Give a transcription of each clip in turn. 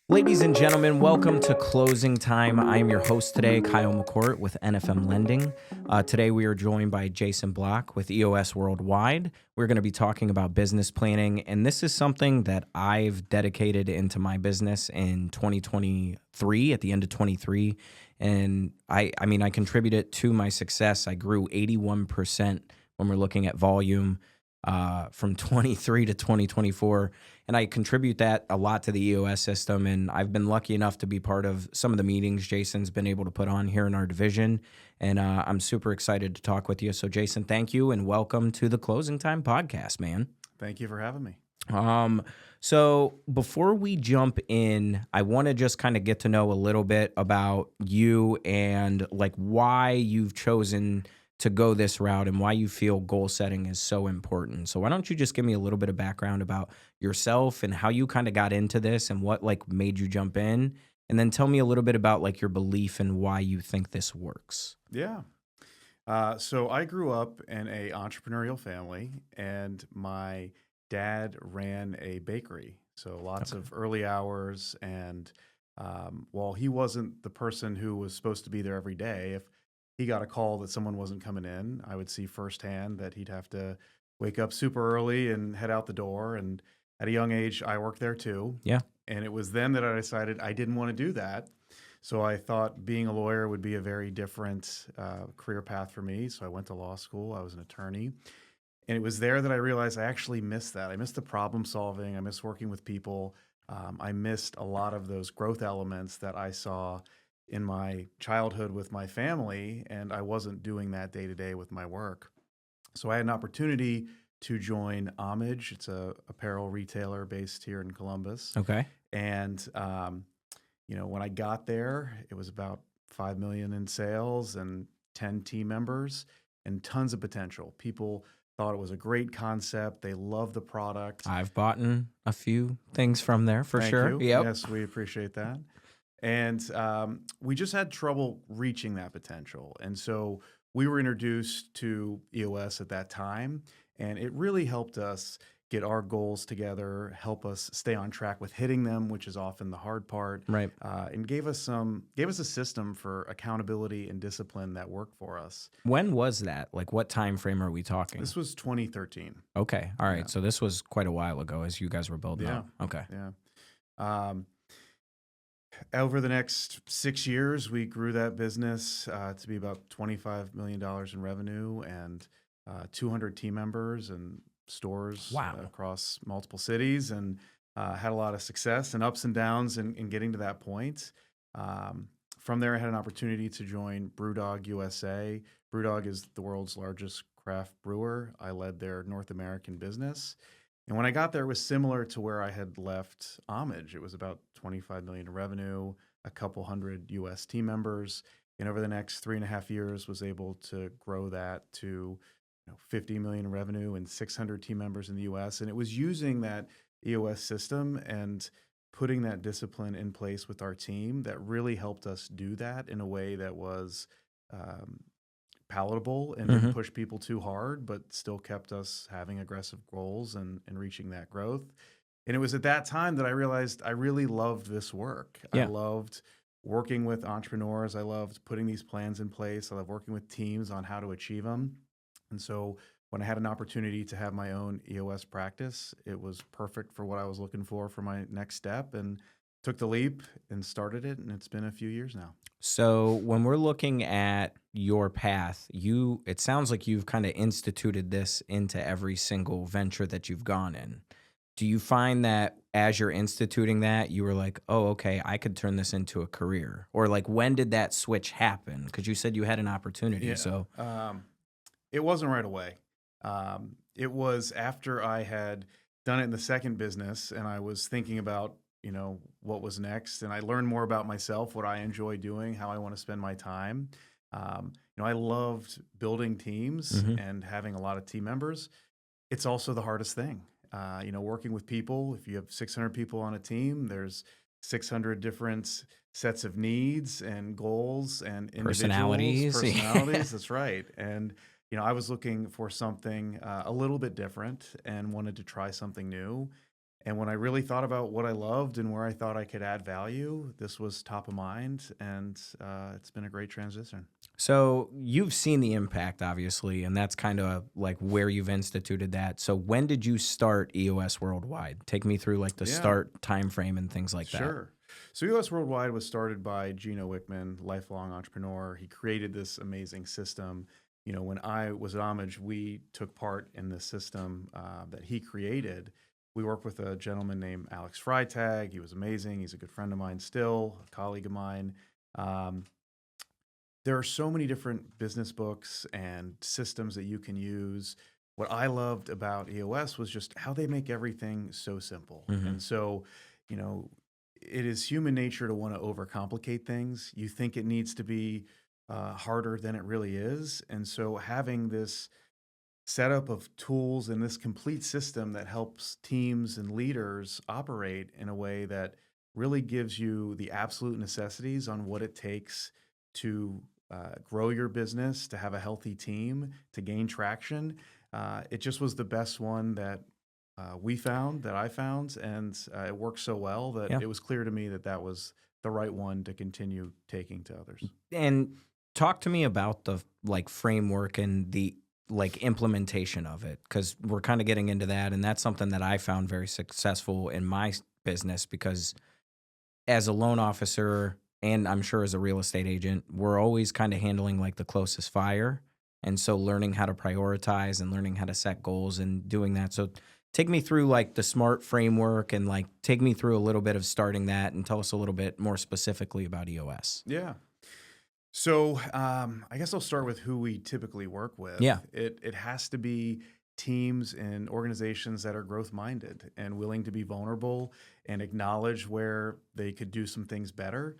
Ladies and gentlemen, welcome to Closing Time. I am your host today, Kyle McCort with NFM Lending. Today we are joined by Jason Block with EOS Worldwide. We're going to be talking about business planning, and this is something that I've dedicated into my business in 2023, at the end of 23. And I contributed to my success. I grew 81% when we're looking at volume from 23 to 2024. And I contribute that a lot to the EOS system. And I've been lucky enough to be part of some of the meetings Jason's been able to put on here in our division. And I'm super excited to talk with you. So, Jason, thank you and welcome to the Closing Time podcast, man. Thank you for having me. So before we jump in, I want to just kind of get to know a little bit about you and like why you've chosen to go this route and why you feel goal setting is so important. So why don't you just give me a little bit of background about yourself and how you kind of got into this and what like made you jump in, and then tell me a little bit about like your belief and why you think this works. Yeah. So I grew up in a entrepreneurial family, and my dad ran a bakery. So lots of early hours, and while he wasn't the person who was supposed to be there every day, if he got a call that someone wasn't coming in, I would see firsthand that he'd have to wake up super early and head out the door. And at a young age, I worked there too. Yeah. And it was then that I decided I didn't want to do that. So I thought being a lawyer would be a very different career path for me. So I went to law school. I was an attorney. And it was there that I realized I actually missed that. I missed the problem solving. I missed working with people. I missed a lot of those growth elements that I saw in my childhood with my family, and I wasn't doing that day to day with my work. So I had an opportunity to join Homage. It's a apparel retailer based here in Columbus. Okay. And when I got there, it was about 5 million in sales and 10 team members and tons of potential. People thought it was a great concept. They loved the product. I've bought a few things from there for Thank sure. you. Yep. Yes, we appreciate that. And we just had trouble reaching that potential. And so we were introduced to EOS at that time, and it really helped us get our goals together, help us stay on track with hitting them, which is often the hard part, Right. and gave us a system for accountability and discipline that worked for us. When was that? Like what time frame are we talking? This was 2013. Okay. All right. Yeah. So this was quite a while ago as you guys were building up. Okay. Yeah. Over the next 6 years, we grew that business to be about $25 million in revenue and 200 team members and stores Wow. across multiple cities, and had a lot of success and ups and downs in getting to that point. From there, I had an opportunity to join Brewdog USA. Brewdog is the world's largest craft brewer. I led their North American business. And when I got there, it was similar to where I had left Homage. It was about 25 million in revenue, a couple hundred US team members. And over the next 3.5 years, was able to grow that to 50 million in revenue and 600 team members in the US. And it was using that EOS system and putting that discipline in place with our team that really helped us do that in a way that was palatable and didn't push people too hard, but still kept us having aggressive goals and reaching that growth. And it was at that time that I realized I really loved this work. Yeah. I loved working with entrepreneurs. I loved putting these plans in place. I love working with teams on how to achieve them. And so when I had an opportunity to have my own EOS practice, it was perfect for what I was looking for my next step, and took the leap and started it. And it's been a few years now. So when we're looking at your path, it sounds like you've kind of instituted this into every single venture that you've gone in. Do you find that as you're instituting that, you were like, oh, okay, I could turn this into a career? Or like, when did that switch happen? Because you said you had an opportunity. Yeah. So It wasn't right away. It was after I had done it in the second business, and I was thinking about what was next, and I learned more about myself, what I enjoy doing, how I want to spend my time. I loved building teams and having a lot of team members. It's also the hardest thing. Working with people. If you have 600 people on a team, there's 600 different sets of needs and goals and Personalities. Personalities. That's right. And I was looking for something a little bit different and wanted to try something new. And when I really thought about what I loved and where I thought I could add value, this was top of mind, and it's been a great transition. So you've seen the impact, obviously, and that's kind of like where you've instituted that. So when did you start EOS Worldwide? Take me through like the Yeah, start time frame and things like that. sure. So US Worldwide was started by Gino Wickman, lifelong entrepreneur. He created this amazing system. When I was at Homage, we took part in this system that he created. We worked with a gentleman named Alex Freitag. He was amazing. He's a good friend of mine still, a colleague of mine. Um, there are so many different business books and systems that you can use. What I loved about EOS was just how they make everything so simple. Hmm. And so, you know, it is human nature to want to overcomplicate things. You think it needs to be harder than it really is. And so, having this setup of tools and this complete system that helps teams and leaders operate in a way that really gives you the absolute necessities on what it takes to grow your business, to have a healthy team, to gain traction. It just was the best one that we found, that I found, and it worked so well that Yeah. it was clear to me that that was the right one to continue taking to others. And talk to me about the like framework and the like implementation of it, because we're kind of getting into that. And that's something that I found very successful in my business because as a loan officer and I'm sure as a real estate agent, we're always kind of handling like the closest fire. And so learning how to prioritize and learning how to set goals and doing that. So take me through like the SMART framework and like take me through a little bit of starting that and tell us a little bit more specifically about EOS. Yeah. So I guess I'll start with who we typically work with. Yeah. It has to be teams and organizations that are growth minded and willing to be vulnerable and acknowledge where they could do some things better,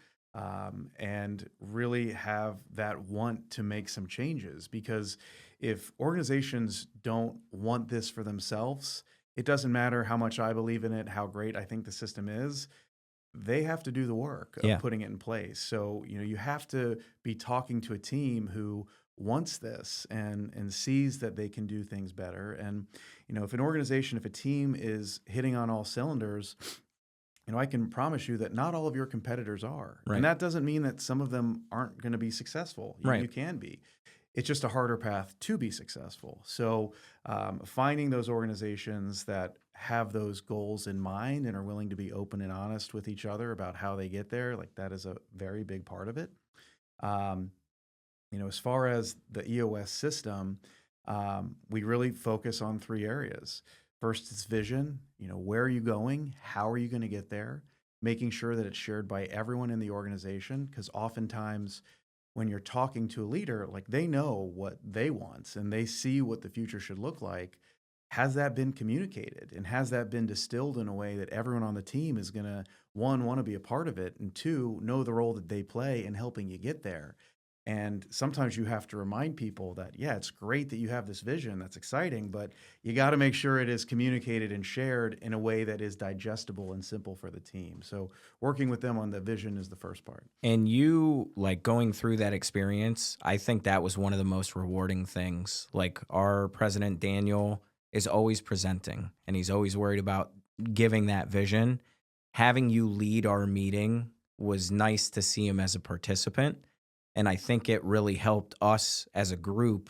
and really have that want to make some changes. Because if organizations don't want this for themselves, it doesn't matter how much I believe in it, how great I think the system is, they have to do the work of Yeah. putting it in place. So, you have to be talking to a team who wants this and sees that they can do things better. And, if an organization, if a team is hitting on all cylinders, I can promise you that not all of your competitors are. And Right. that doesn't mean that some of them aren't going to be successful. You, Right. you can be. It's just a harder path to be successful. So, finding those organizations that have those goals in mind and are willing to be open and honest with each other about how they get there, like that is a very big part of it. Um, as far as the EOS system, we really focus on three areas. First, it's vision. Where are you going? How are you going to get there? Making sure that it's shared by everyone in the organization, because oftentimes when you're talking to a leader, like they know what they want and they see what the future should look like. Has that been communicated and has that been distilled in a way that everyone on the team is going to, one, want to be a part of it, and two, know the role that they play in helping you get there? And sometimes you have to remind people that, yeah, it's great that you have this vision. That's exciting, but you got to make sure it is communicated and shared in a way that is digestible and simple for the team. So working with them on the vision is the first part. And you like going through that experience, I think that was one of the most rewarding things. Like our president, Daniel, is always presenting and he's always worried about giving that vision. Having you lead our meeting was nice to see him as a participant. And I think it really helped us as a group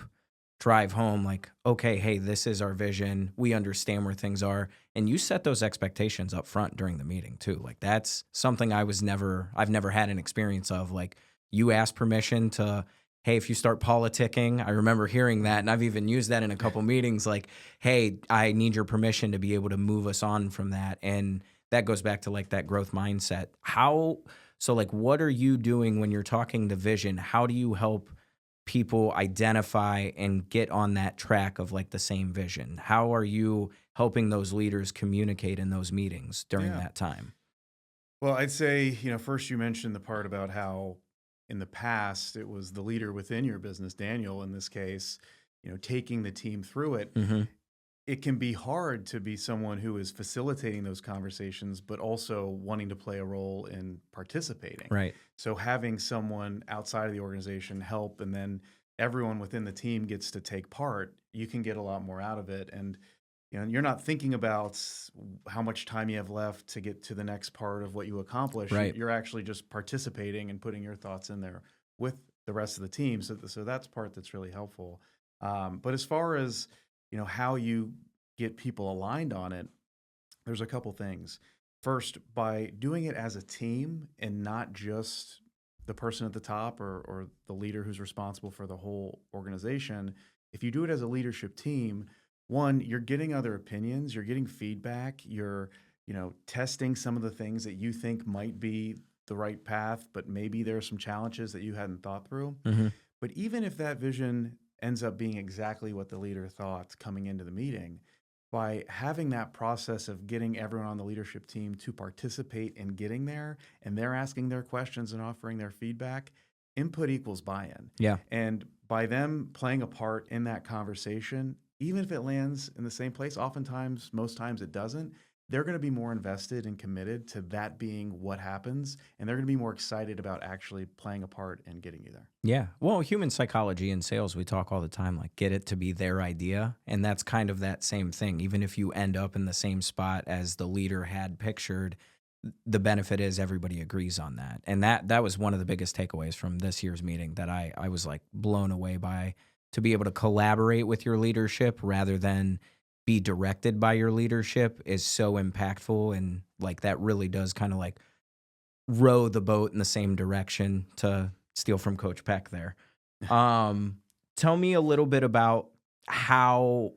drive home like, okay, hey, this is our vision. We understand where things are. And you set those expectations up front during the meeting too. Like that's something I've never had an experience of. Like you ask permission to, hey, if you start politicking, I remember hearing that. And I've even used that in a couple meetings like, hey, I need your permission to be able to move us on from that. And that goes back to like that growth mindset. So like, what are you doing when you're talking the vision? How do you help people identify and get on that track of like the same vision? How are you helping those leaders communicate in those meetings during Yeah. that time? Well, I'd say, first you mentioned the part about how in the past it was the leader within your business, Daniel, in this case, taking the team through it. Mm-hmm. It can be hard to be someone who is facilitating those conversations, but also wanting to play a role in participating. Right. So having someone outside of the organization help, and then everyone within the team gets to take part, you can get a lot more out of it. And you're not thinking about how much time you have left to get to the next part of what you accomplish. Right. You're actually just participating and putting your thoughts in there with the rest of the team. So that's part that's really helpful. But as far as how you get people aligned on it, there's a couple things. First, by doing it as a team and not just the person at the top or the leader who's responsible for the whole organization, if you do it as a leadership team, one, you're getting other opinions, you're getting feedback, you're, testing some of the things that you think might be the right path, but maybe there are some challenges that you hadn't thought through. Hmm. But even if that vision ends up being exactly what the leader thought coming into the meeting, by having that process of getting everyone on the leadership team to participate in getting there, and they're asking their questions and offering their feedback, input equals buy-in. Yeah. And by them playing a part in that conversation, even if it lands in the same place, oftentimes, most times it doesn't, they're going to be more invested and committed to that being what happens, and they're going to be more excited about actually playing a part and getting you there. Yeah. Well, human psychology and sales, we talk all the time, like get it to be their idea. And that's kind of that same thing. Even if you end up in the same spot as the leader had pictured, the benefit is everybody agrees on that. And that was one of the biggest takeaways from this year's meeting that I was like blown away by, to be able to collaborate with your leadership rather than be directed by your leadership is so impactful. And like that really does kind of like row the boat in the same direction, to steal from Coach Peck there. Um, Tell me a little bit about how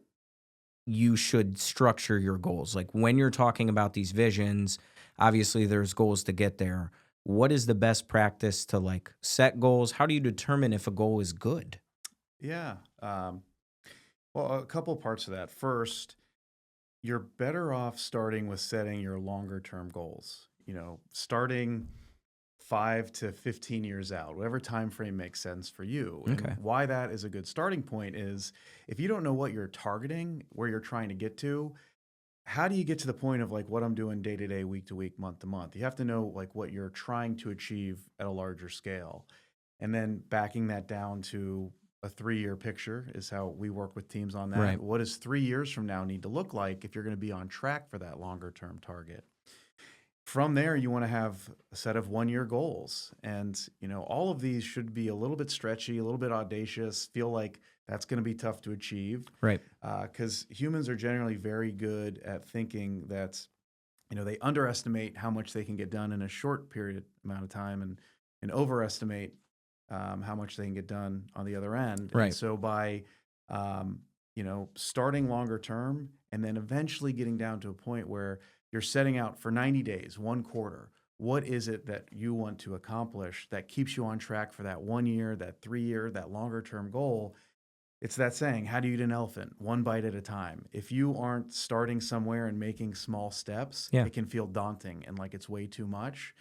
you should structure your goals. Like when you're talking about these visions, obviously there's goals to get there. What is the best practice to like set goals? How do you determine if a goal is good? Yeah. Well, a couple parts of that. First, you're better off starting with setting your longer term goals. Starting 5 to 15 years out, whatever time frame makes sense for you. And Okay. why that is a good starting point is if you don't know what you're targeting, where you're trying to get to, how do you get to the point of like what I'm doing day to day, week to week, month to month? You have to know like what you're trying to achieve at a larger scale. And then backing that down to a 3-year picture is how we work with teams on that. Right. What does 3 years from now need to look like if you're going to be on track for that longer term target? From there, you want to have a set of 1-year goals. And, all of these should be a little bit stretchy, a little bit audacious, feel like that's going to be tough to achieve. Right. Because humans are generally very good at thinking that, they underestimate how much they can get done in a short period amount of time and overestimate how much they can get done on the other end. Right. And so by, starting longer term and then eventually getting down to a point where you're setting out for 90 days, 1 quarter. What is it that you want to accomplish that keeps you on track for that 1 year, that 3 year, that longer term goal? It's that saying, how do you eat an elephant? One bite at a time. If you aren't starting somewhere and making small steps, Yeah. it can feel daunting and like it's way too much.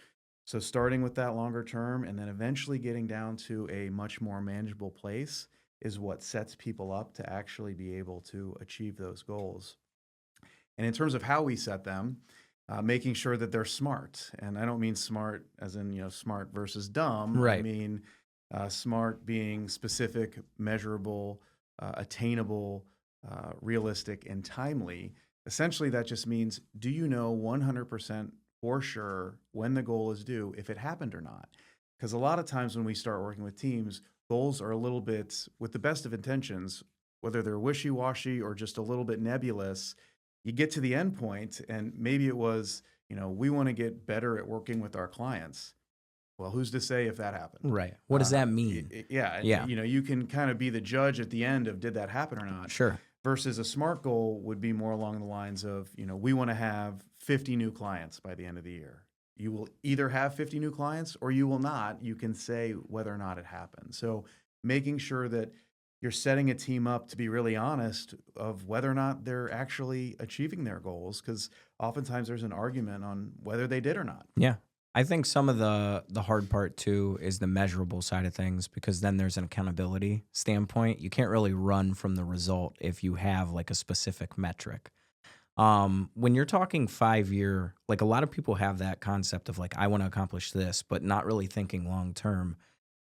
So starting with that longer term and then eventually getting down to a much more manageable place is what sets people up to actually be able to achieve those goals. And in terms of how we set them, making sure that they're smart. And I don't mean smart as in, smart versus dumb. I Right. mean smart being specific, measurable, attainable, realistic, and timely. Essentially, that just means, do you know 100% for sure when the goal is due, if it happened or not? Because a lot of times when we start working with teams, goals are a little bit, with the best of intentions, whether they're wishy-washy or just a little bit nebulous, you get to the end point and maybe it was, we want to get better at working with our clients. Well, who's to say if that happened? Right. What does that mean? Yeah. Yeah. You can kind of be the judge at the end of did that happen or not? Sure. Versus a SMART goal would be more along the lines of, we want to have 50 new clients by the end of the year. You will either have 50 new clients or you will not. You can say whether or not it happened. So making sure that you're setting a team up to be really honest of whether or not they're actually achieving their goals, because oftentimes there's an argument on whether they did or not. Yeah. I think some of the hard part too is the measurable side of things, because then there's an accountability standpoint. You can't really run from the result if you have like a specific metric. When you're talking 5-year, like a lot of people have that concept of like, I want to accomplish this, but not really thinking long term.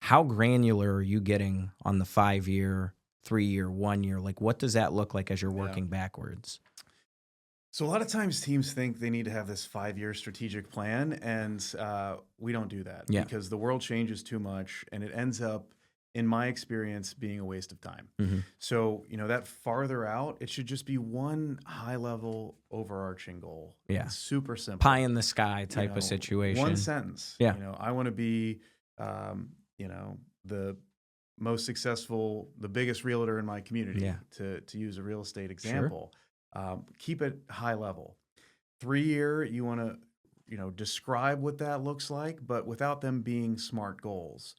How granular are you getting on the 5-year, 3-year, 1 year? Like, what does that look like as you're Yeah. working backwards? So a lot of times teams think they need to have this 5-year strategic plan, and we don't do that Yeah. because the world changes too much, and it ends up, in my experience, being a waste of time. Hmm. So that farther out, it should just be one high-level overarching goal. Yeah. It's super Pie simple. in the sky You type of know, one situation. sentence. Yeah. I want to be, the most successful, the biggest realtor in my community, Yeah. to use a real estate Sure. example. Keep it high level. 3-year, you want to, describe what that looks like, but without them being smart goals.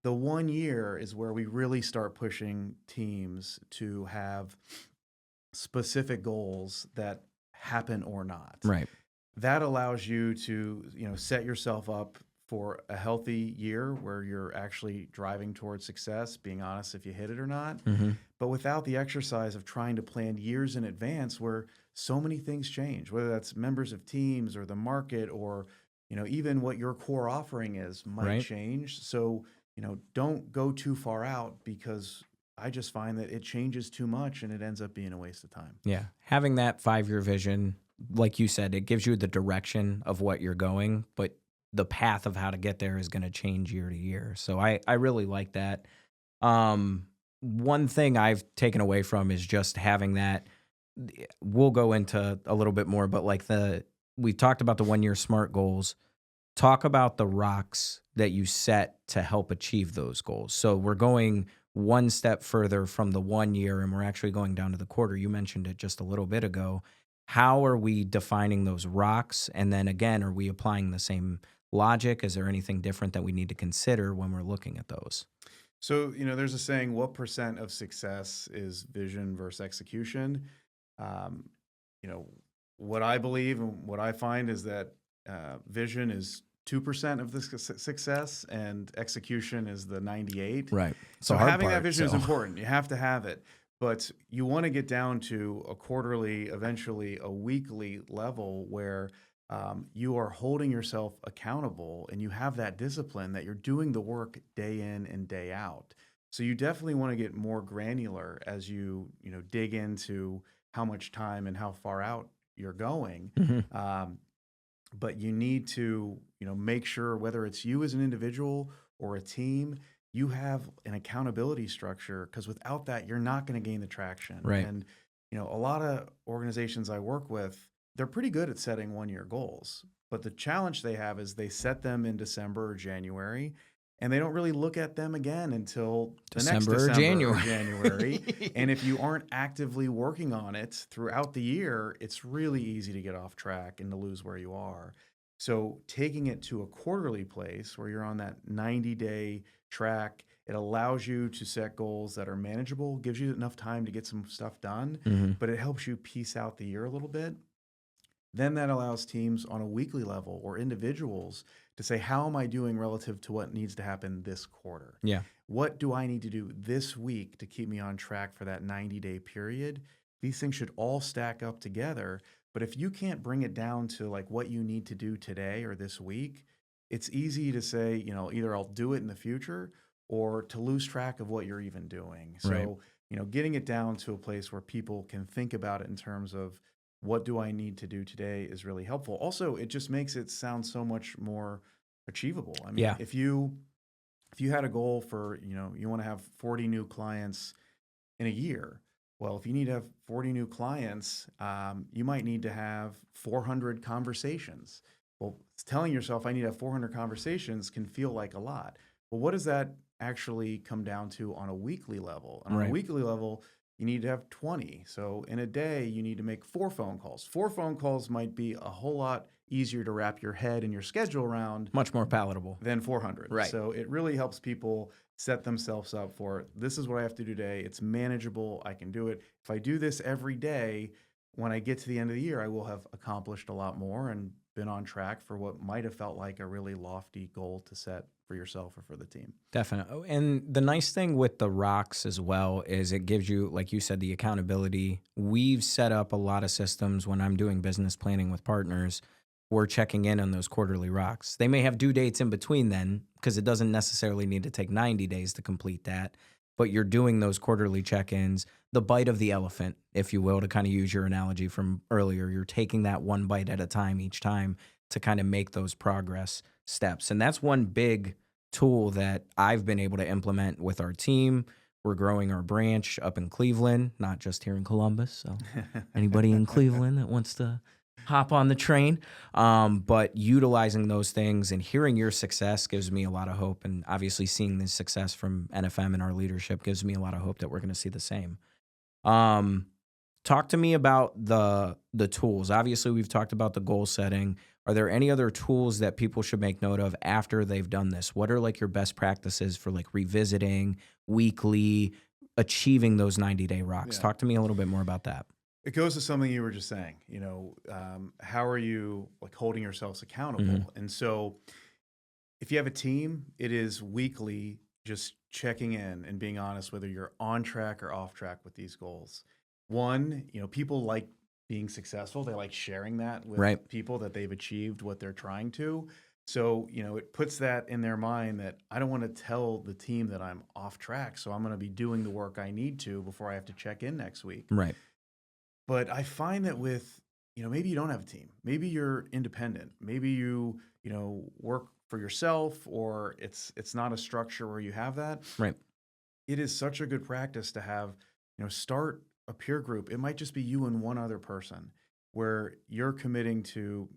The 1 year is where we really start pushing teams to have specific goals that happen or not. Right. That allows you to, set yourself up for a healthy year where you're actually driving towards success, being honest if you hit it or not, Hmm. but without the exercise of trying to plan years in advance where so many things change, whether that's members of teams or the market or, even what your core offering is might Right. change. So, don't go too far out because I just find that it changes too much and it ends up being a waste of time. Yeah. Having that 5-year vision, like you said, it gives you the direction of what you're going, but the path of how to get there is going to change year to year. So I really like that. One thing I've taken away from is just having that. We'll go into a little bit more, but like we talked about the 1 year SMART goals. Talk about the rocks that you set to help achieve those goals. So we're going one step further from the 1 year and we're actually going down to the quarter. You mentioned it just a little bit ago. How are we defining those rocks? And then again, are we applying the same logic? Is there anything different that we need to consider when we're looking at those? So, there's a saying, what percent of success is vision versus execution? Um, you know, what I believe and what I find is that vision is 2% of the success and execution is the 98. Right. It's a So hard having that part. vision is So, important. You have to have it, but you want to get down to a quarterly, eventually a weekly level where you are holding yourself accountable and you have that discipline that you're doing the work day in and day out. So you definitely want to get more granular as you dig into how much time and how far out you're going. mhm, Um, but you need to make sure whether it's you as an individual or a team, you have an accountability structure because without that you're not going to gain the traction. right. And a lot of organizations I work with, they're pretty good at setting 1 year goals, but the challenge they have is they set them in December or January and they don't really look at them again until the next December or December or January. January. And if you aren't actively working on it throughout the year, it's really easy to get off track and to lose where you are. So taking it to a quarterly place where you're on that 90-day track, it allows you to set goals that are manageable, gives you enough time to get some stuff done, Mhm, but it helps you piece out the year a little bit. Then that allows teams on a weekly level or individuals to say, how am I doing relative to what needs to happen this quarter? yeah. What do I need to do this week to keep me on track for that 90-day period? These things should all stack up together. But if you can't bring it down to like what you need to do today or this week, it's easy to say, either I'll do it in the future or to lose track of what you're even doing. Right. So, getting it down to a place where people can think about it in terms of what do I need to do today is really helpful. Also, it just makes it sound so much more achievable. I mean, Yeah. if you had a goal for, you want to have 40 new clients in a year, well, if you need to have 40 new clients, you might need to have 400 conversations. Well, telling yourself I need to have 400 conversations can feel like a lot. Well, what does that actually come down to on a weekly level? And on a Right. weekly level, you need to have 20. So in a day, you need to make 4 phone calls. 4 phone calls might be a whole lot easier to wrap your head and your schedule around Much more palatable. than 400. Right. So it really helps people set themselves up for this is what I have to do today. It's manageable. I can do it. If I do this every day, when I get to the end of the year, I will have accomplished a lot more and been on track for what might have felt like a really lofty goal to set for yourself or for the team. Definitely. And the nice thing with the rocks as well is it gives you, like you said, the accountability. We've set up a lot of systems when I'm doing business planning with partners. We're checking in on those quarterly rocks. They may have due dates in between then because it doesn't necessarily need to take 90 days to complete that. but you're doing those quarterly check-ins, the bite of the elephant, if you will, to kind of use your analogy from earlier. You're taking that one bite at a time each time to kind of make those progress steps. And that's one big tool that I've been able to implement with our team. We're growing our branch up in Cleveland, not just here in Columbus. So anybody in Cleveland that wants to hop on the train. But utilizing those things and hearing your success gives me a lot of hope. And obviously seeing the success from NFM and our leadership gives me a lot of hope that we're going to see the same. Talk to me about the tools. Obviously, we've talked about the goal setting. Are there any other tools that people should make note of after they've done this? What are like your best practices for like revisiting weekly, achieving those 90-day rocks? Yeah. Talk to me a little bit more about that. It goes to something you were just saying, how are you like holding yourselves accountable? And so if you have a team, it is weekly, just checking in and being honest whether you're on track or off track with these goals. One, people like being successful. They like sharing that with Right. people that they've achieved what they're trying to. So, it puts that in their mind that I don't want to tell the team that I'm off track. So I'm going to be doing the work I need to before I have to check in next week. Right. But I find that with, maybe you don't have a team. Maybe you're independent. Maybe you, work for yourself, or it's not a structure where you have that. Right. It is such a good practice to have, start a peer group. It might just be you and one other person where you're committing to,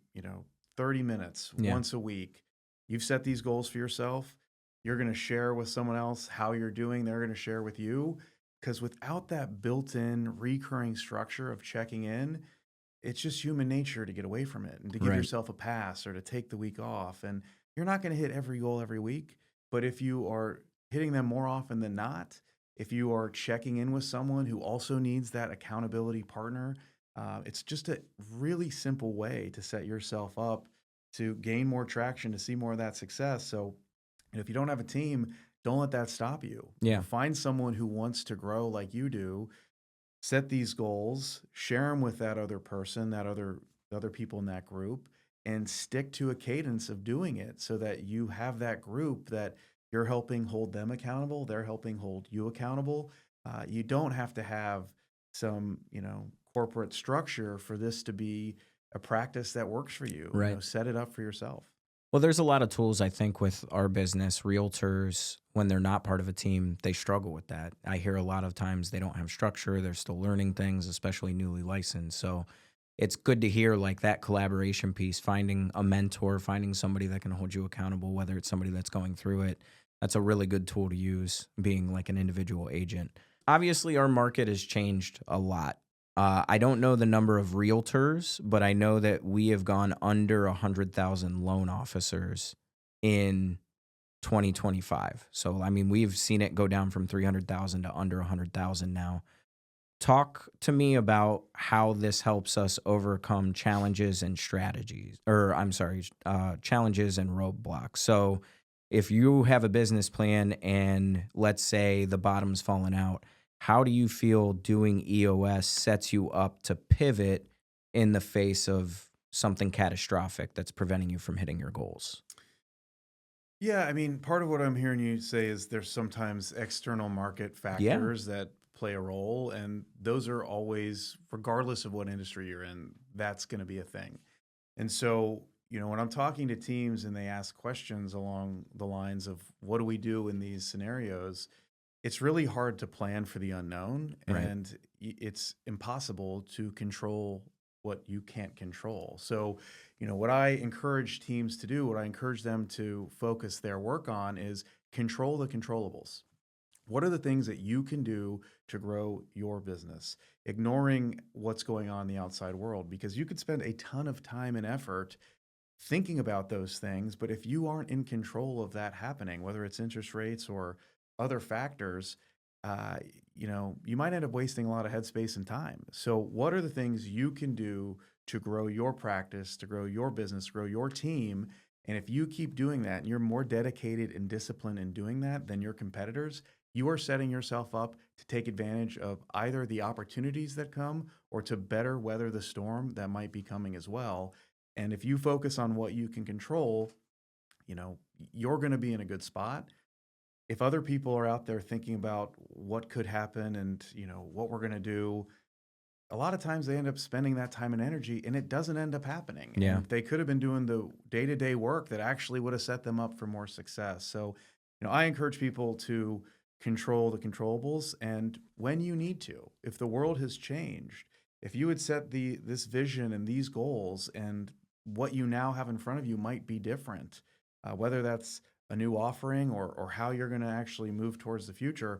30 minutes Yeah. once a week. You've set these goals for yourself. You're going to share with someone else how you're doing. They're going to share with you. Because without that built-in recurring structure of checking in, it's just human nature to get away from it and to give Right. yourself a pass or to take the week off. And you're not going to hit every goal every week. But if you are hitting them more often than not, if you are checking in with someone who also needs that accountability partner, it's just a really simple way to set yourself up to gain more traction, to see more of that success. So, if you don't have a team, don't let that stop you. Yeah. Find someone who wants to grow like you do. Set these goals, share them with that other person, that other people in that group, and stick to a cadence of doing it so that you have that group that you're helping hold them accountable. They're helping hold you accountable. You don't have to have some, corporate structure for this to be a practice that works for you. Right. Set it up for yourself. Well, there's a lot of tools, I think, with our business. Realtors, when they're not part of a team, they struggle with that. I hear a lot of times they don't have structure. They're still learning things, especially newly licensed. So it's good to hear like that collaboration piece, finding a mentor, finding somebody that can hold you accountable, whether it's somebody that's going through it. That's a really good tool to use, being like an individual agent. Obviously, our market has changed a lot. I don't know the number of realtors, but I know that we have gone under 100,000 loan officers in 2025. So, I mean, we've seen it go down from 300,000 to under 100,000 now. Talk to me about how this helps us overcome challenges and strategies, or I'm sorry, challenges and roadblocks. So, if you have a business plan and let's say the bottom's fallen out, how do you feel doing EOS sets you up to pivot in the face of something catastrophic that's preventing you from hitting your goals? Yeah, I mean, part of what I'm hearing you say is there's sometimes external market Yeah. factors that play a role, and those are always, regardless of what industry you're in, that's going to be a thing. And so, when I'm talking to teams and they ask questions along the lines of what do we do in these scenarios, it's really hard to plan for the unknown, Right. and it's impossible to control what you can't control. So, what I encourage teams to do, what I encourage them to focus their work on is control the controllables. What are the things that you can do to grow your business? Ignoring what's going on in the outside world, because you could spend a ton of time and effort thinking about those things, but if you aren't in control of that happening, whether it's interest rates or other factors, uh, you might end up wasting a lot of headspace and time. So, what are the things you can do to grow your practice, to grow your business, grow your team? And if you keep doing that and you're more dedicated and disciplined in doing that than your competitors, you are setting yourself up to take advantage of either the opportunities that come or to better weather the storm that might be coming as well. And if you focus on what you can control, you know, you're going to be in a good spot. if other people are out there thinking about what could happen and, what we're going to do, a lot of times they end up spending that time and energy and it doesn't end up happening. Yeah. And they could have been doing the day-to-day work that actually would have set them up for more success. So, I encourage people to control the controllables, and when you need to, if the world has changed, if you had set this vision and these goals, and what you now have in front of you might be different, whether that's a new offering or how you're going to actually move towards the future,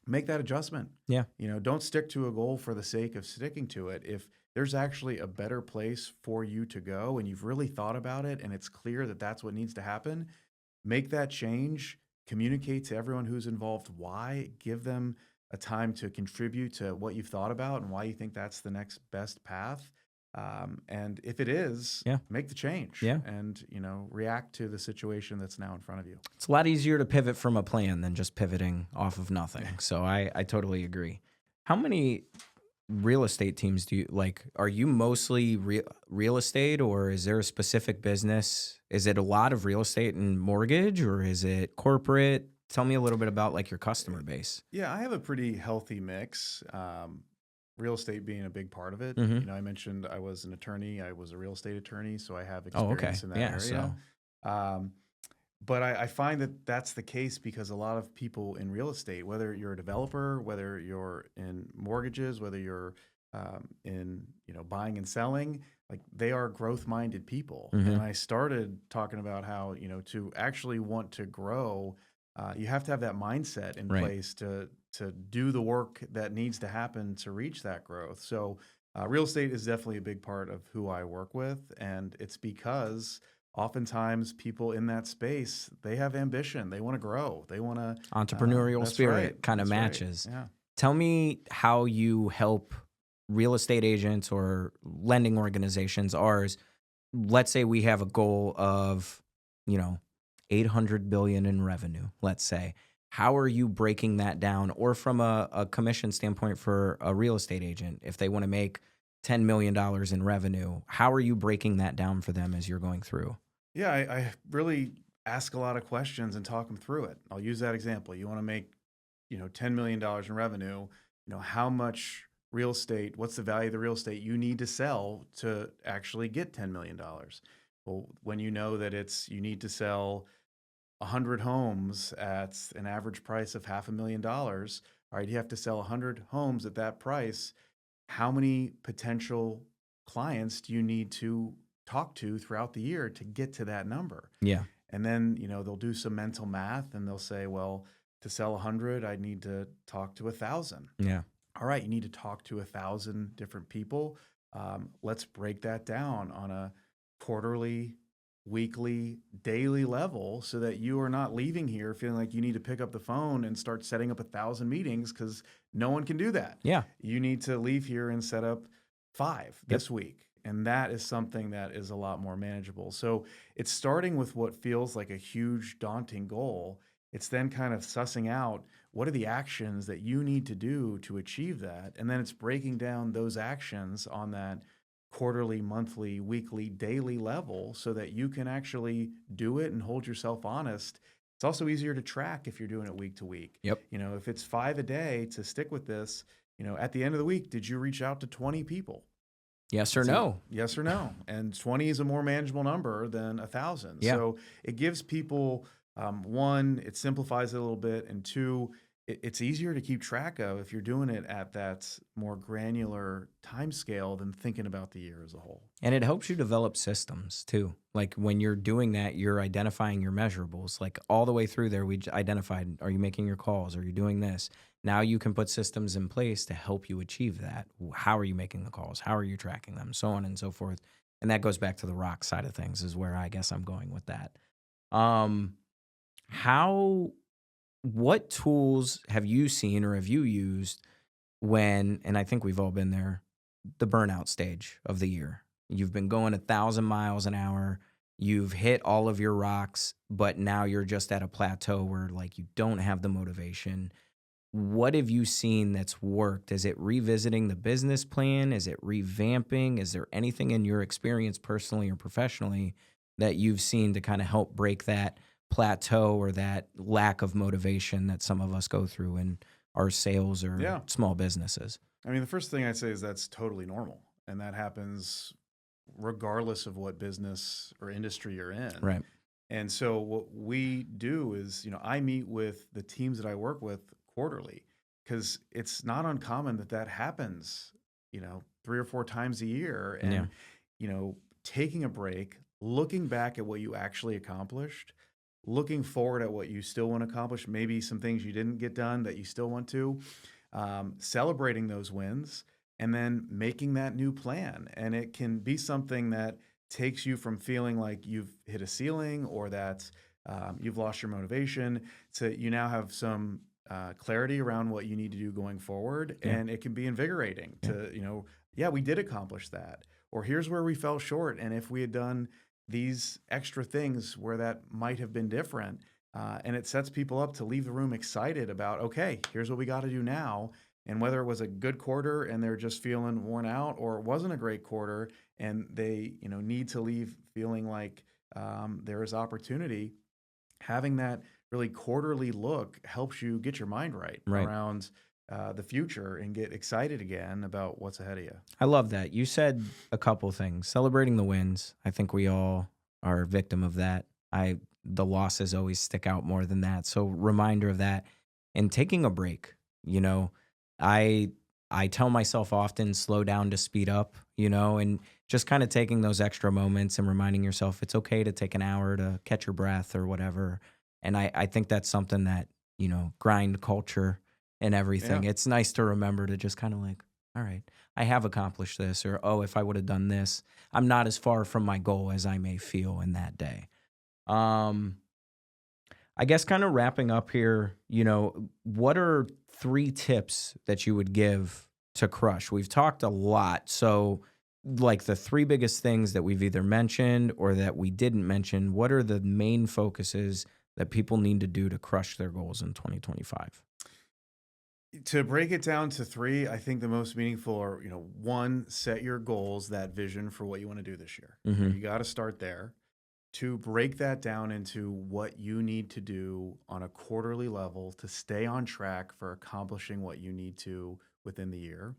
make that adjustment. Yeah. Don't stick to a goal for the sake of sticking to it. If there's actually a better place for you to go and you've really thought about it and it's clear that that's what needs to happen, make that change, communicate to everyone who's involved why, give them a time to contribute to what you've thought about and why you think that's the next best path. And if it is, Yeah. make the change Yeah. and, react to the situation that's now in front of you. It's a lot easier to pivot from a plan than just pivoting off of nothing. So I totally agree. How many real estate teams do you like? Are you mostly real estate, or is there a specific business? Is it a lot of real estate and mortgage, or is it corporate? Tell me a little bit about like your customer base. Yeah, I have a pretty healthy mix. Real estate being a big part of it. Mhm. I mentioned I was an attorney. I was a real estate attorney, so I have Oh, okay. experience in that Yeah. area. So, Um, but I find that that's the case because a lot of people in real estate, whether you're a developer, whether you're in mortgages, whether you're in buying and selling, like they are growth-minded people. Mhm. And I started talking about how to actually want to grow, you have to have that mindset in Right. place to do the work that needs to happen to reach that growth. So real estate is definitely a big part of who I work with, and it's because oftentimes people in that space, they have ambition, they want to grow, they want to entrepreneurial that's spirit right, kind of that's right. matches. Yeah. Tell me how you help real estate agents or lending organizations, ours. Let's say we have a goal of, you know, 800 billion in revenue, let's say. How are you breaking that down? Or from a commission standpoint for a real estate agent, if they want to make $10 million in revenue, how are you breaking that down for them as you're going through? Yeah, I really ask a lot of questions and talk them through it. I'll use that example. You want to make, $10 million in revenue, how much real estate, what's the value of the real estate you need to sell to actually get $10 million? Well, when you know that you need to sell 100 homes at an average price of $500,000, all right, you have to sell 100 homes at that price. How many potential clients do you need to talk to throughout the year to get to that number? Yeah. And then, they'll do some mental math and they'll say, well, to sell 100, I need to talk to 1,000. Yeah. All right, you need to talk to 1,000 different people. Let's break that down on a quarterly, weekly, daily level so that you are not leaving here feeling like you need to pick up the phone and start setting up 1,000 meetings, because no one can do that. Yeah. You need to leave here and set up 5 this week. And that is something that is a lot more manageable. So it's starting with what feels like a huge, daunting goal. It's then kind of sussing out what are the actions that you need to do to achieve that. And then it's breaking down those actions on that quarterly, monthly, weekly, daily level so that you can actually do it and hold yourself honest. It's also easier to track if you're doing it week to week. Yep. If it's 5 a day to stick with this, at the end of the week, did you reach out to 20 people? Yes or no? Yes or no. And 20 is a more manageable number than 1,000. Yeah. So it gives people, one, it simplifies it a little bit, and two, it's easier to keep track of if you're doing it at that more granular time scale than thinking about the year as a whole. And it helps you develop systems too. Like when you're doing that, you're identifying your measurables. Like all the way through there, we identified, are you making your calls? Are you doing this? Now you can put systems in place to help you achieve that. How are you making the calls? How are you tracking them? So on and so forth. And that goes back to the rock side of things, is where I guess I'm going with that. What tools have you seen or have you used when, and I think we've all been there, the burnout stage of the year? You've been going 1,000 miles an hour. You've hit all of your rocks, but now you're just at a plateau where like you don't have the motivation. What have you seen that's worked? Is it revisiting the business plan? Is it revamping? Is there anything in your experience personally or professionally that you've seen to kind of help break that plateau or that lack of motivation that some of us go through in our sales or Yeah. small businesses. I mean, the first thing I'd say is that's totally normal. And that happens regardless of what business or industry you're in. Right. And so what we do is, I meet with the teams that I work with quarterly because it's not uncommon that happens, 3 or 4 times a year. Yeah. And, taking a break, looking back at what you actually accomplished, looking forward at what you still want to accomplish, maybe some things you didn't get done that you still want to, celebrating those wins, and then making that new plan. And it can be something that takes you from feeling like you've hit a ceiling or that you've lost your motivation to you now have some clarity around what you need to do going forward. Yeah. And it can be invigorating to, yeah, we did accomplish that. Or here's where we fell short. And if we had done these extra things where that might have been different, and it sets people up to leave the room excited about, okay, here's what we got to do now. And whether it was a good quarter and they're just feeling worn out, or it wasn't a great quarter and they, need to leave feeling like there is opportunity, having that really quarterly look helps you get your mind right. Around the future and get excited again about what's ahead of you. I love that. You said a couple things. Celebrating the wins. I think we all are a victim of that. The losses always stick out more than that. So reminder of that. And taking a break. I tell myself often, slow down to speed up, and just kind of taking those extra moments and reminding yourself it's okay to take an hour to catch your breath or whatever. And I think that's something that, grind culture and everything. Yeah. It's nice to remember to just kind of like, all right, I have accomplished this, or, oh, if I would have done this, I'm not as far from my goal as I may feel in that day. I guess kind of wrapping up here, what are 3 tips that you would give to crush? We've talked a lot. So like the 3 biggest things that we've either mentioned or that we didn't mention, what are the main focuses that people need to do to crush their goals in 2025? To break it down to 3, I think the most meaningful are, 1, set your goals, that vision for what you want to do this year. Mhm. You got to start there. 2, break that down into what you need to do on a quarterly level to stay on track for accomplishing what you need to within the year.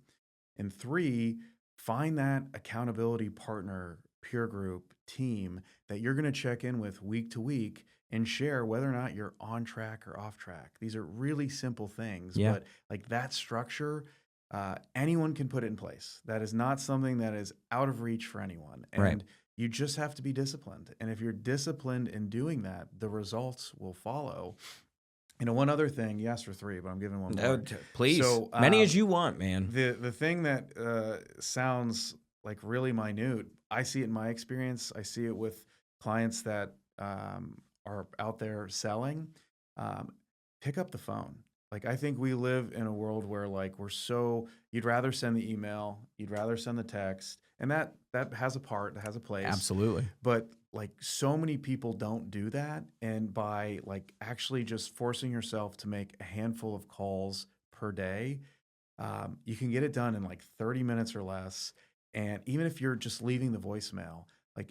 And 3, find that accountability partner, peer group, team that you're going to check in with week to week and share whether or not you're on track or off track. These are really simple things, Yeah. but like that structure, anyone can put it in place. That is not something that is out of reach for anyone. And Right. you just have to be disciplined. And if you're disciplined in doing that, the results will follow. One other thing, you asked for 3, but I'm giving one more. Please, So, many as you want, man. The thing that sounds like really minute, I see it in my experience. I see it with clients that are out there selling. Pick up the phone. Like, I think we live in a world where like you'd rather send the email, you'd rather send the text, and that has a part, that has a place. Absolutely. But like so many people don't do that, and by like actually just forcing yourself to make a handful of calls per day, you can get it done in like 30 minutes or less. And even if you're just leaving the voicemail, like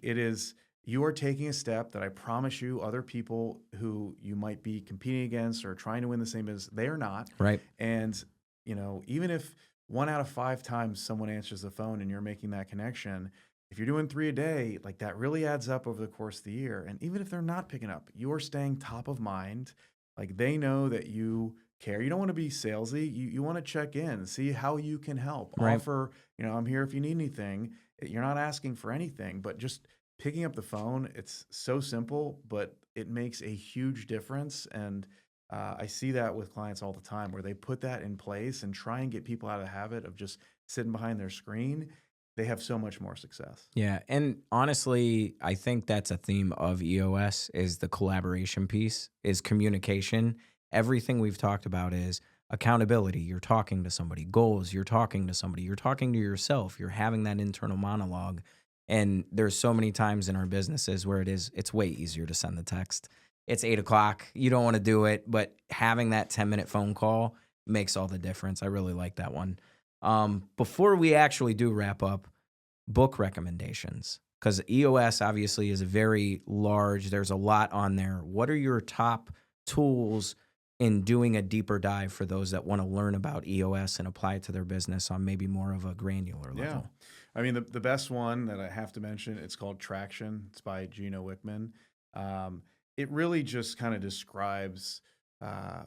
you are taking a step that I promise you other people who you might be competing against or trying to win the same business, they are not. Right. And, even if 1 out of 5 times someone answers the phone and you're making that connection, if you're doing 3 a day, like that really adds up over the course of the year. And even if they're not picking up, you're staying top of mind. Like they know that you care. You don't want to be salesy. You want to check in, see how you can help. Right. Offer, I'm here if you need anything. You're not asking for anything, but just picking up the phone. It's so simple, but it makes a huge difference. And I see that with clients all the time where they put that in place and try and get people out of the habit of just sitting behind their screen. They have so much more success. Yeah, and honestly, I think that's a theme of EOS is the collaboration piece, is communication. Everything we've talked about is accountability. You're talking to somebody. Goals, you're talking to somebody. You're talking to yourself. You're having that internal monologue. And there's so many times in our businesses where it's way easier to send the text. It's 8:00. You don't want to do it, but having that 10-minute phone call makes all the difference. I really like that one. Before we actually do wrap up, book recommendations. Because EOS obviously is very large. There's a lot on there. What are your top tools in doing a deeper dive for those that want to learn about EOS and apply it to their business on maybe more of a granular Yeah. level? I mean, the best one that I have to mention, it's called Traction. It's by Gino Wickman. It really just kind of describes, uh,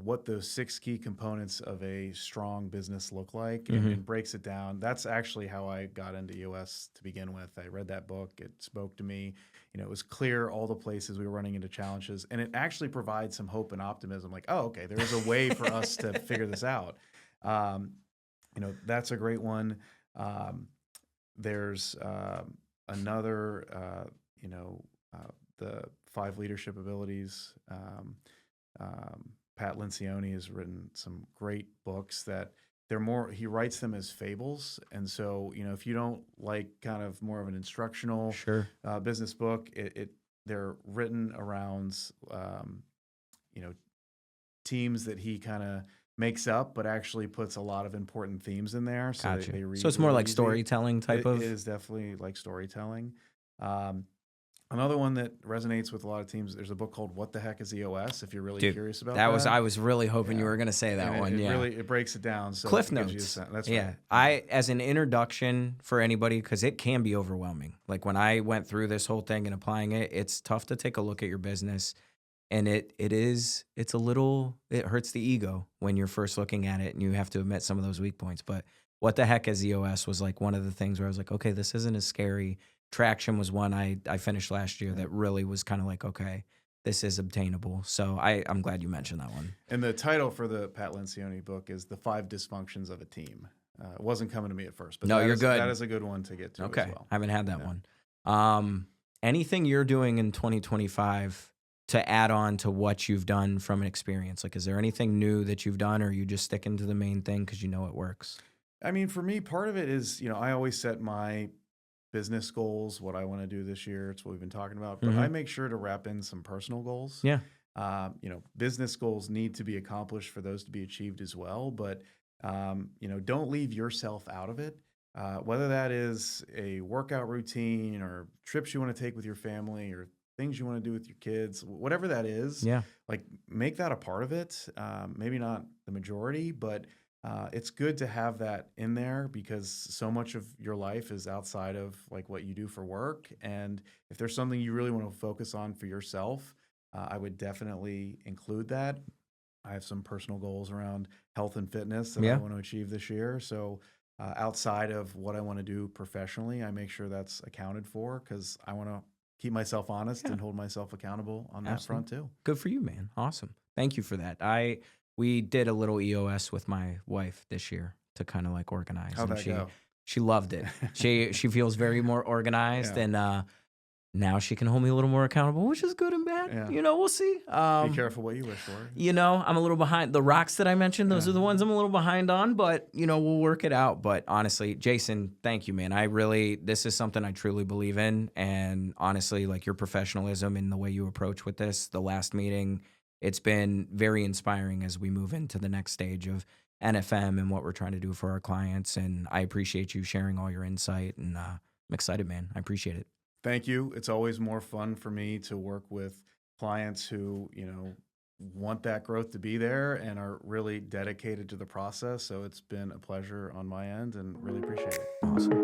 what those 6 key components of a strong business look like, and breaks it down. That's actually how I got into EOS to begin with. I read that book. It spoke to me. It was clear all the places we were running into challenges, and it actually provides some hope and optimism. Like, oh, okay, there is a way for us to figure this out. Um, that's a great one. Um, there's another, the 5 leadership abilities. Pat Lencioni has written some great books that he writes them as fables. And so, if you don't like kind of more of an instructional Sure. business book, they're written around, teams that he kind of makes up, but actually puts a lot of important themes in there. So Gotcha. they read So it's more really like easy. storytelling type of. It is definitely like storytelling. Um, Another one that resonates with a lot of teams, there's a book called What the Heck is EOS, if you're really Dude, curious about I that. was really hoping you Yeah. were going to say that And one. it Yeah. really breaks it down. So Cliff it gives you a notes. That's Yeah. right. As an introduction for anybody, because it can be overwhelming. Like when I went through this whole thing and applying it, it's tough to take a look at your business. And it hurts the ego when you're first looking at it and you have to admit some of those weak points. But What the Heck is EOS was like one of the things where I was like, okay, this isn't as scary. Traction was one I finished last year that really was kind of like, okay, this is obtainable. So I'm glad you mentioned that one. And the title for the Pat Lencioni book is The 5 Dysfunctions of a Team. It wasn't coming to me at first, but No, you're good. That is a good one to get to Okay. as well. I haven't had that one. Anything you're doing in 2025 to add on to what you've done from an experience? Like, is there anything new that you've done, or are you just sticking to the main thing because you know it works? I mean, for me, part of it is, I always set my business goals, what I want to do this year. It's what we've been talking about, but I make sure to wrap in some personal goals. Yeah. Business goals need to be accomplished for those to be achieved as well, but don't leave yourself out of it. Whether that is a workout routine or trips you want to take with your family or things you want to do with your kids, whatever that is, Yeah. like make that a part of it. Maybe not the majority, but it's good to have that in there because so much of your life is outside of like what you do for work. And if there's something you really want to focus on for yourself, I would definitely include that. I have some personal goals around health and fitness that I want to achieve this year. So outside of what I want to do professionally, I make sure that's accounted for because I want to keep myself honest and hold myself accountable on that front too. Good for you, man. Awesome. Thank you for that. We did a little EOS with my wife this year to kind of like organize. How'd that go? She loved it. She feels very more organized and now she can hold me a little more accountable, which is good and bad. Yeah. We'll see. Be careful what you wish for. I'm a little behind. The rocks that I mentioned, those are the ones I'm a little behind on, but, we'll work it out. But honestly, Jason, thank you, man. This is something I truly believe in. And honestly, like your professionalism and the way you approach with this, the last meeting, it's been very inspiring as we move into the next stage of NFM and what we're trying to do for our clients. And I appreciate you sharing all your insight. And I'm excited, man. I appreciate it. Thank you. It's always more fun for me to work with clients who, want that growth to be there and are really dedicated to the process. So it's been a pleasure on my end and really appreciate it. Awesome.